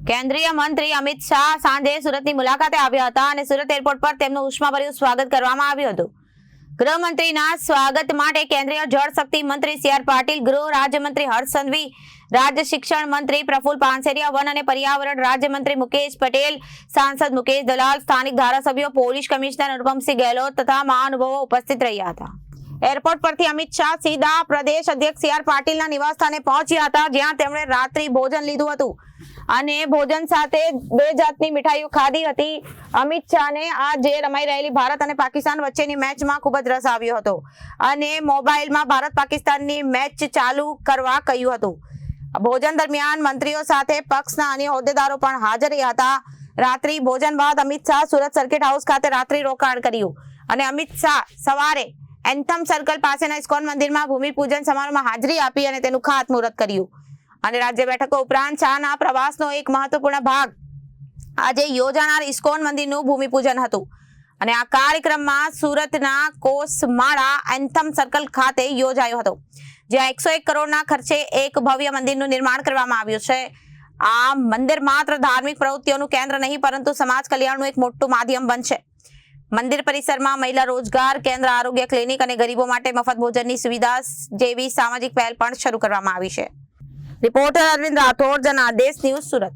કેન્દ્રીય મંત્રી અમિત શાહ સાંજે સુરતની મુલાકાતે આવ્યા હતા અને સુરત એરપોર્ટ પર તેમનું ઉષ્માભર્યું સ્વાગત કરવામાં આવ્યું હતું। ગૃહમંત્રીના સ્વાગત માટે કેન્દ્રીય જળશક્તિ મંત્રી સી આર પાટીલ, ગૃહ રાજ્યમંત્રી હર્ષ સંઘવી, રાજ્ય શિક્ષણ મંત્રી પ્રફુલ પાનસેરિયા, વન અને પર્યાવરણ રાજ્યમંત્રી મુકેશ પટેલ, સાંસદ મુકેશ દલાલ, સ્થાનિક ધારાસભ્યો, પોલીસ કમિશનર અનુપમસિંહ ગેહલોત તથા મહાનુભાવો ઉપસ્થિત રહ્યા હતા। એરપોર્ટ પરથી અમિત શાહ સીધા પ્રદેશ અધ્યક્ષ સી આર પાટીલના નિવાસસ્થાને પહોંચ્યા હતા, જ્યાં તેમણે રાત્રિ ભોજન લીધું હતું અને ભોજન સાથે 2 જાતની મીઠાઈઓ ખાધી હતી। અમિત શાહને આ જે રમાઈ રહેલી ભારત અને પાકિસ્તાન વચ્ચેની મેચમાં ખૂબ જ રસ આવ્યો હતો અને મોબાઈલમાં ભારત પાકિસ્તાનની મેચ ચાલુ કરવા કહ્યું હતું। ભોજન દરમિયાન મંત્રીઓ સાથે પક્ષના અન્ય હોદ્દેદારો પણ હાજર રહ્યા હતા। રાત્રિ ભોજન બાદ અમિત શાહ સુરત સર્કિટ હાઉસ ખાતે રાત્રિ રોકાણ કર્યું અને અમિત શાહ સવારે એન્થમ સર્કલ પાસેના ઇસ્કોન મંદિરમાં ભૂમિપૂજન સમારોહમાં હાજરી આપી અને તેનું ખાતમુહૂર્ત કર્યું અને રાજ્ય બેઠકો ઉપરાંત શાહના પ્રવાસનો એક મહત્વપૂર્ણ ભાગ આજે યોજાનાર ઇસ્કોન મંદિરનું ભૂમિપૂજન હતું અને આ કાર્યક્રમમાં સુરતના કોસમાળા એન્થમ સર્કલ ખાતે યોજાયો હતો, જ્યાં 101 કરોડના ખર્ચે એક ભવ્ય મંદિરનું નિર્માણ કરવામાં આવ્યું છે। આ મંદિર માત્ર ધાર્મિક પ્રવૃત્તિઓનું કેન્દ્ર નહીં, પરંતુ સમાજ કલ્યાણનું એક મોટું માધ્યમ બનશે। મંદિર પરિસરમાં મહિલા રોજગાર કેન્દ્ર, આરોગ્ય ક્લિનિક અને ગરીબો માટે મફત ભોજનની સુવિધા જેવી સામાજિક પહેલ પણ શરૂ કરવામાં આવી છે। Reporter Arvind Rathod, Janadesh news, Surat.